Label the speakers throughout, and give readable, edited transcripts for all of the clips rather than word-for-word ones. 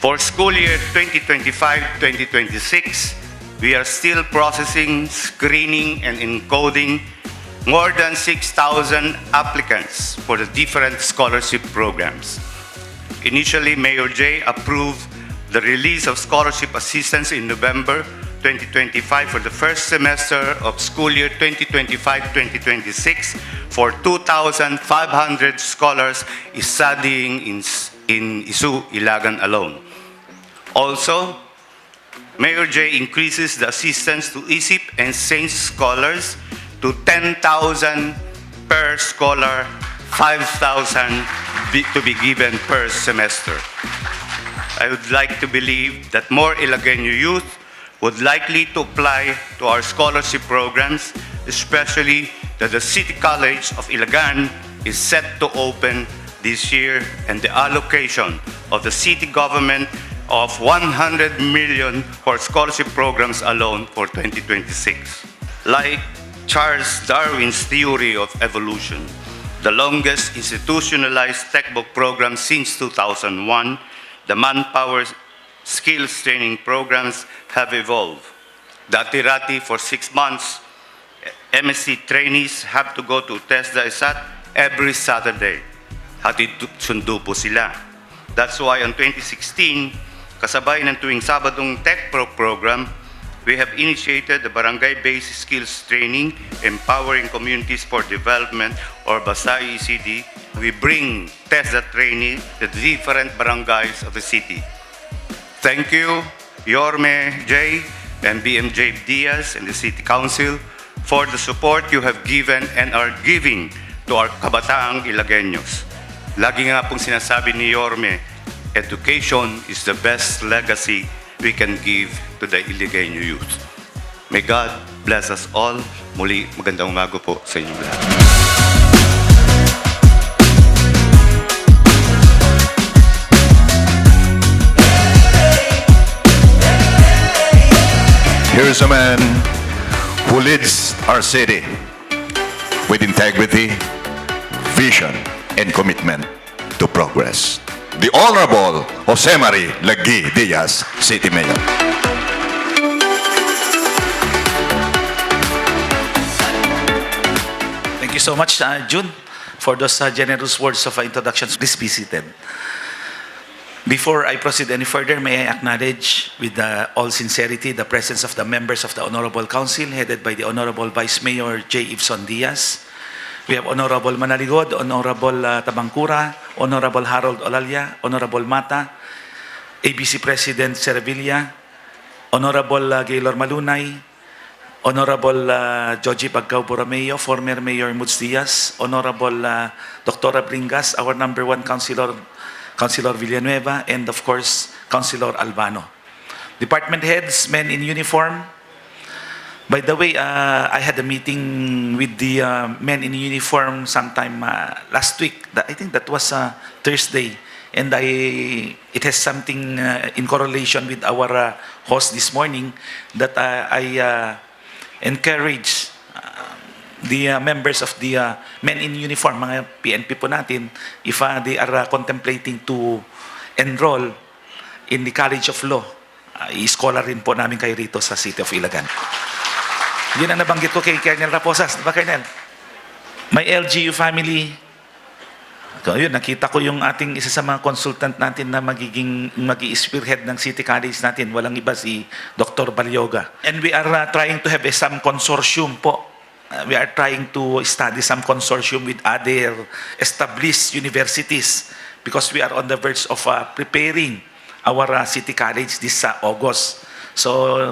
Speaker 1: For school year 2025-2026, we are still processing, screening, and encoding more than 6,000 applicants for the different scholarship programs. Initially, Mayor Jay approved the release of scholarship assistance in November 2025 for the first semester of school year 2025-2026 for 2,500 scholars studying in ISU, Ilagan alone. Also, Mayor Jay increases the assistance to ISIP and Saints scholars to 10,000 per scholar, 5,000 to be given per semester. I would like to believe that more Ilagueño youth would likely to apply to our scholarship programs, especially that the City College of Ilagan is set to open this year and the allocation of the city government of 100 million for scholarship programs alone for 2026. Like Charles Darwin's theory of evolution, the longest institutionalized textbook program since 2001, the manpower skills training programs have evolved. Dati-rati for 6 months, MSc trainees have to go to TESDA ISAT every Saturday. Hatid sundo po sila. That's why in 2016, kasabay ng tuwing Sabadong Tech Pro program, we have initiated the Barangay-Based Skills Training, Empowering Communities for Development, or BASA ECD. We bring TESDA training to the different barangays of the city. Thank you, Yorme J. and BMJ Diaz and the City Council for the support you have given and are giving to our kabataang Ilagueños. Lagi nga pong sinasabi ni Yorme, education is the best legacy we can give to the Ilagueño youth. May God bless us all. Muli, magandang umaga po sa inyong lahat.
Speaker 2: Here's a man who leads our city with integrity, vision, and commitment to progress. The Honorable Jose Mari Lagui Diaz, City Mayor.
Speaker 3: Thank you so much, June, for those generous words of introduction. Please be seated. Before I proceed any further, may I acknowledge with all sincerity the presence of the members of the Honorable Council headed by the Honorable Vice Mayor J. Ibson Diaz. We have Honorable Manaligod, Honorable Tabangkura, Honorable Harold Olalia, Honorable Mata, ABC President Cerevilla, Honorable Gaylor Malunay, Honorable Joji Pagcao Borromeo, former Mayor Muds Diaz, Honorable Dr. Bringas, our number one councilor, Councilor Villanueva, and of course, Councilor Albano. Department heads, men in uniform. By the way, I had a meeting with the men in uniform sometime last week. I think that was Thursday. And it has something in correlation with our host this morning that I encourage the members of the men in uniform, mga PNP po natin, if they are contemplating to enroll in the College of Law, i-scholar rin po namin kayo rito sa City of Ilagan. Yun ang nabanggit ko kay Colonel Raposas. Diba, Colonel? My LGU family, yun, nakita ko yung ating isa sa mga consultant natin na mag-i-spearhead ng City College natin. Walang iba si Dr. Balyoga. And we are trying to have some consortium po. We are trying to study some consortium with other established universities because we are on the verge of preparing our City College this August. So,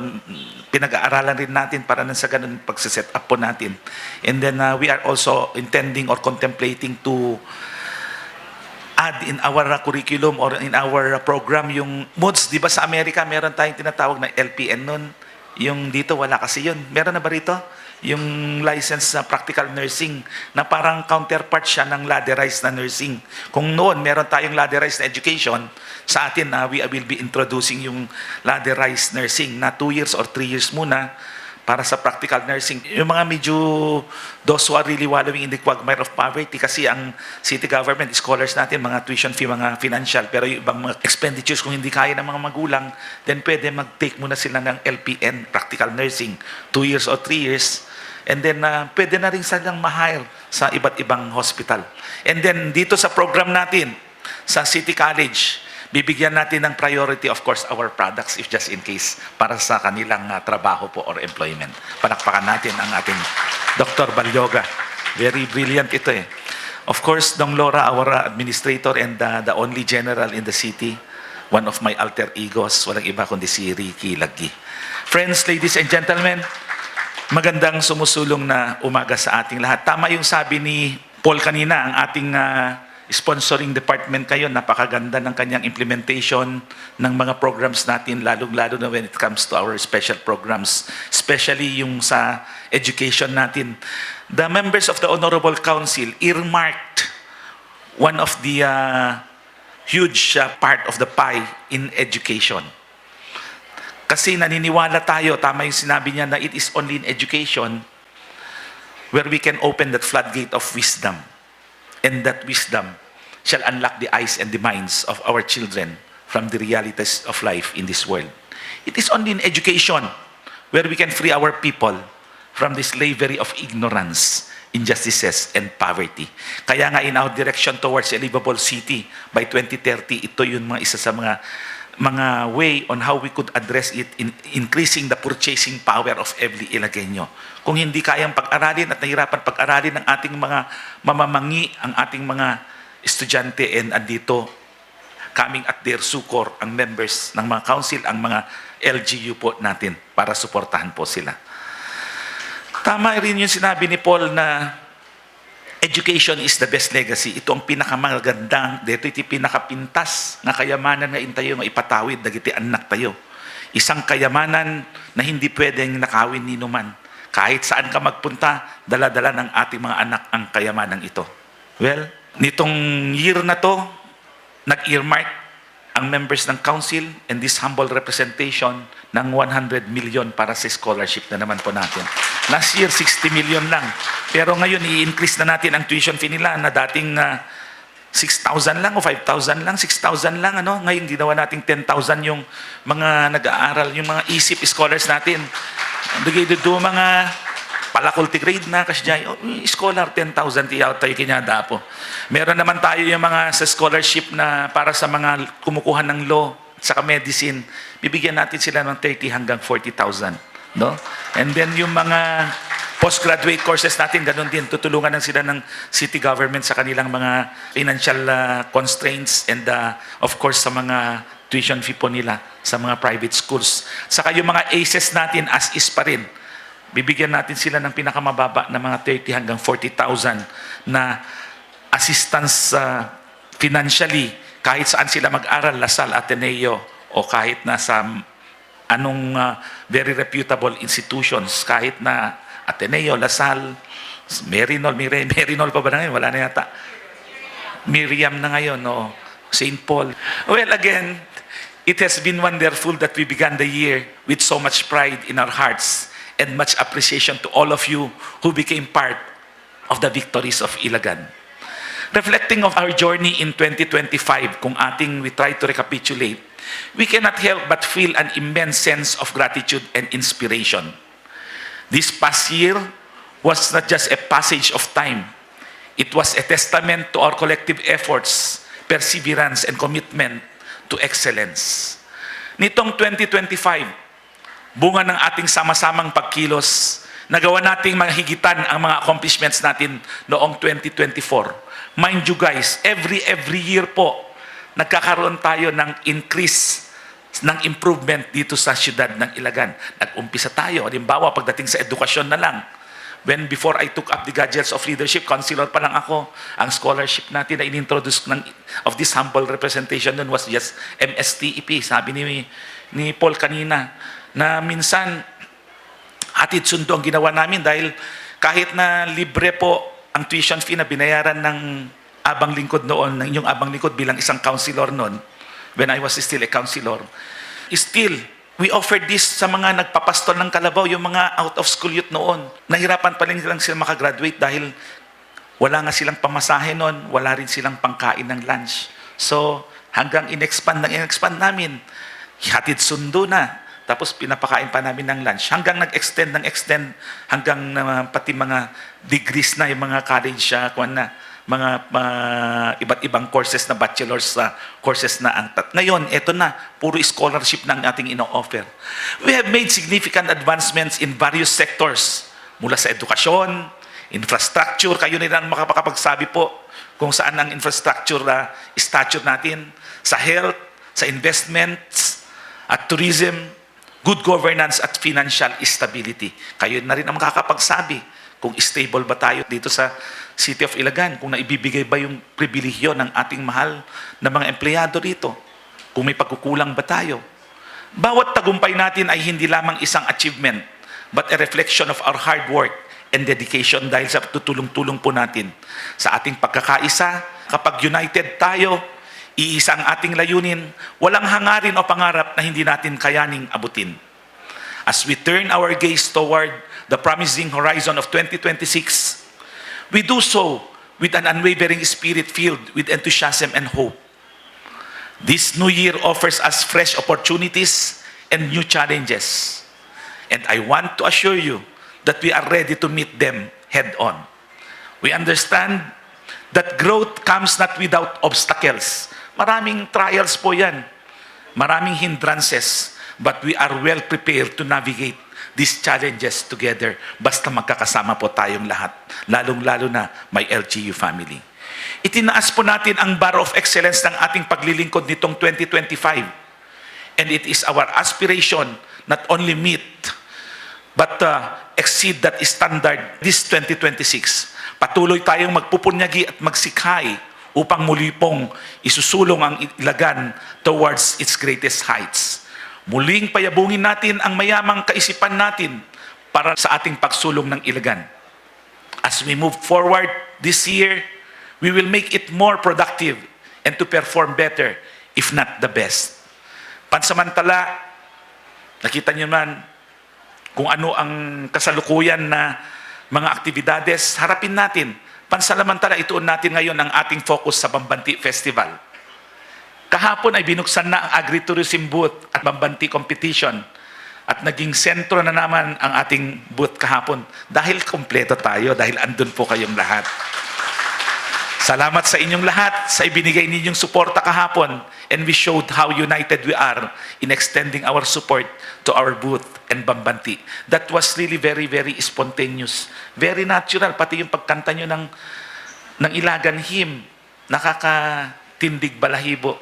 Speaker 3: pinag-aaralan rin natin para sa ganun pagsiset up po natin. And then we are also intending or contemplating to add in our curriculum or in our program yung MOODS. Di ba sa Amerika meron tayong tinatawag na LPN nun? Yung dito wala kasi yun. Meron na ba rito? Yung license sa practical nursing na parang counterpart siya ng ladderized na nursing. Kung noon meron tayong ladderized na education, sa atin we will be introducing yung ladderized nursing na 2 years or 3 years muna para sa practical nursing. Yung mga medyo those who are really wallowing in the quagmire of poverty, kasi ang city government, scholars natin, mga tuition fee, mga financial, pero yung ibang mga expenditures kung hindi kaya ng mga magulang, then pwede mag-take muna sila ng LPN, practical nursing, 2 years or 3 years, and then pwede na rin silang ma-hire sa iba't ibang hospital. And then dito sa program natin, sa City College, bibigyan natin ng priority, of course, our products, if just in case, para sa kanilang trabaho po or employment. Palakpakan natin ang ating Dr. Balyoga. Very brilliant ito eh. Of course, Dong Laura, our administrator and the only general in the city, one of my alter egos, walang iba kundi si Ricky Laggi. Friends, ladies and gentlemen, magandang sumusulong na umaga sa ating lahat. Tama yung sabi ni Paul kanina, ang ating sponsoring department kayo, napakaganda ng kanyang implementation ng mga programs natin, lalong-lalo na when it comes to our special programs, especially yung sa education natin. The members of the Honorable Council earmarked one of the huge part of the pie in education. Kasi naniniwala tayo, tama yung sinabi niya, na it is only in education where we can open that floodgate of wisdom. And that wisdom shall unlock the eyes and the minds of our children from the realities of life in this world. It is only in education where we can free our people from the slavery of ignorance, injustices, and poverty. Kaya nga in our direction towards a livable city by 2030, ito yung mga isa sa mga way on how we could address it in increasing the purchasing power of every Ilagueño. Kung hindi kayang pag-aralin at nahirapan pag-aralin ng ating mga mamamangi, ang ating mga estudyante, and andito coming at their succor ang members ng mga council, ang mga LGU po natin para suportahan po sila. Tama rin yung sinabi ni Paul na education is the best legacy. Ito ang pinakamagandang, dito iti pinakapintas na kayamanan nga intayo nga ipatawid dagiti anak tayo. Isang kayamanan na hindi pwedeng nakawin ni numan. Kahit saan ka magpunta, dala-dala ng ating mga anak ang kayamanang ito. Well, nitong year na to, nag-earmark ang members ng council and this humble representation ng 100 million para sa scholarship na naman po natin. Last year, 60 million lang. Pero ngayon, i-increase na natin ang tuition fee nila na dating 6,000 lang o 5,000 lang, 6,000 lang. Ano? Ngayon, ginawa nating 10,000 yung mga nag-aaral, yung mga ISIP scholars natin. Dito mga palakulti grade na kasjay, scholar 10,000 tiyaw tayo kinyada po. Meron naman tayo yung mga sa scholarship na para sa mga kumukuha ng law, saka medicine, bibigyan natin sila ng 30 hanggang 40,000. No? And then yung mga postgraduate courses natin, ganun din, tutulungan lang sila ng city government sa kanilang mga financial constraints and of course sa mga tuition fee po nila sa mga private schools. Saka yung mga ACES natin as is pa rin, bibigyan natin sila ng pinakamababa na mga 30 hanggang 40,000 na assistance financially kahit saan sila mag-aral, Lasal, Ateneo, o kahit na sa anong very reputable institutions, kahit na Ateneo, Lasal, Merinol pa ba na ngayon? Wala na yata. Miriam na ngayon, o St. Paul. Well, again, it has been wonderful that we began the year with so much pride in our hearts and much appreciation to all of you who became part of the victories of Ilagan. Reflecting of our journey in 2025, kung we try to recapitulate, we cannot help but feel an immense sense of gratitude and inspiration. This past year was not just a passage of time. It was a testament to our collective efforts, perseverance, and commitment to excellence. Nitong 2025, bunga ng ating sama-samang pagkilos, nagawa nating mahigitan ang mga accomplishments natin noong 2024. Mind you guys, every year po, nagkakaroon tayo ng increase, ng improvement dito sa siyudad ng Ilagan. Nag-umpisa tayo, halimbawa pagdating sa edukasyon na lang. When before I took up the gadgets of leadership, counselor pa lang ako, ang scholarship natin na inintroduce of this humble representation nun was just MSTEP. Sabi ni Paul kanina, na minsan hatid sundo ang ginawa namin dahil kahit na libre po ang tuition fee na binayaran ng abang lingkod noon, ng inyong abang lingkod bilang isang counselor noon, when I was still a counselor, still We offered this sa mga nagpapastol ng Kalabaw, yung mga out-of-school youth noon. Nahirapan pa rin lang sila makagraduate dahil wala nga silang pamasahe noon, wala rin silang pangkain ng lunch. So, hanggang in-expand namin, hatid sundo na, tapos pinapakain pa namin ng lunch. Hanggang nag-extend, hanggang pati mga degrees na, yung mga college, mga iba't ibang courses na bachelor's courses na ang ngayon, eto na, puro scholarship ng ating ino-offer. We have made significant advancements in various sectors, mula sa edukasyon, infrastructure, kayo na lang makapagsabi po kung saan ang infrastructure stature natin, sa health, sa investments, at tourism, good governance at financial stability. Kayo na rin ang makakapagsabi kung stable ba tayo dito sa City of Ilagan, kung naibibigay ba yung pribilehyo ng ating mahal na mga empleyado rito, kung may pagkukulang ba tayo. Bawat tagumpay natin ay hindi lamang isang achievement, but a reflection of our hard work and dedication dahil sa tutulong-tulong po natin sa ating pagkakaisa. Kapag united tayo, iisa ang ating layunin, walang hangarin o pangarap na hindi natin kayaning abutin. As we turn our gaze toward the promising horizon of 2026, we do so with an unwavering spirit filled with enthusiasm and hope. This new year offers us fresh opportunities and new challenges. And I want to assure you that we are ready to meet them head on. We understand that growth comes not without obstacles. Maraming trials po yan. Maraming hindrances. But we are well prepared to navigate these challenges together. Basta magkakasama po tayong lahat. Lalong-lalo na may LGU family. Itinaas po natin ang bar of excellence ng ating paglilingkod nitong 2025. And it is our aspiration not only meet but exceed that standard this 2026. Patuloy tayong magpupunyagi at magsikhay upang muli pong isusulong ang Ilagan towards its greatest heights. Muling payabungin natin ang mayamang kaisipan natin para sa ating pagsulong ng Ilagan. As we move forward this year, we will make it more productive and to perform better, if not the best. Pansamantala, nakita niyo man kung ano ang kasalukuyan na mga aktibidades, harapin natin. Pansamantala, ituon natin ngayon ang ating focus sa Bambanti Festival. Kahapon ay binuksan na ang agritourism booth at Bambanti competition at naging sentro na naman ang ating booth kahapon dahil kompleto tayo, dahil andun po kayong lahat. Salamat sa inyong lahat sa ibinigay ninyong suporta kahapon, and we showed how united we are in extending our support to our booth and Bambanti. That was really very, very spontaneous. Very natural, pati yung pagkanta nyo ng Ilagan hymn, nakakatindig balahibo.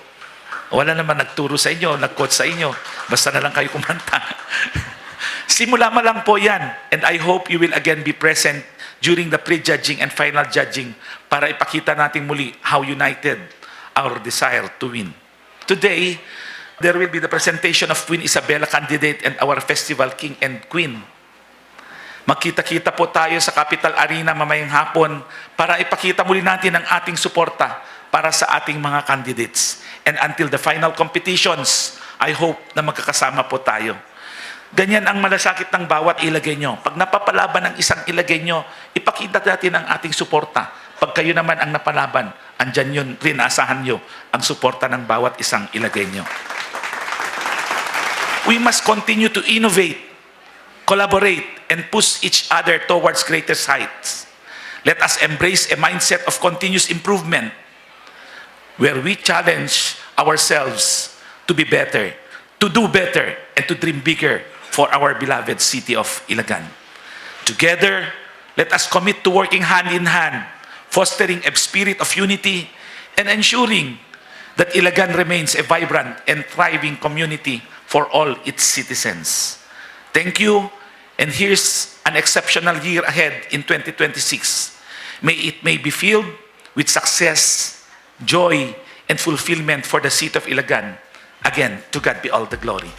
Speaker 3: Wala naman nagturo sa inyo, nag-coach sa inyo. Basta na lang kayo kumanta. Simula mo lang po yan. And I hope you will again be present during the pre-judging and final judging para ipakita natin muli how united our desire to win. Today, there will be the presentation of Queen Isabella candidate and our festival king and queen. Magkita-kita po tayo sa Capital Arena mamayang hapon para ipakita muli natin ang ating suporta para sa ating mga candidates. And until the final competitions, I hope na magkakasama po tayo. Ganyan ang malasakit ng bawat ilagay nyo. Pag napapalaban ng isang ilagay nyo, ipakita natin ang ating suporta. Pag kayo naman ang napalaban, andyan yun rin, asahan nyo ang suporta ng bawat isang ilagay nyo. We must continue to innovate, collaborate, and push each other towards greater heights. Let us embrace a mindset of continuous improvement where we challenge ourselves to be better, to do better, and to dream bigger for our beloved city of Ilagan. Together, let us commit to working hand in hand, fostering a spirit of unity, and ensuring that Ilagan remains a vibrant and thriving community for all its citizens. Thank you, and here's an exceptional year ahead in 2026. May it be filled with success, joy, and fulfillment for the city of Ilagan. Again, to God be all the glory.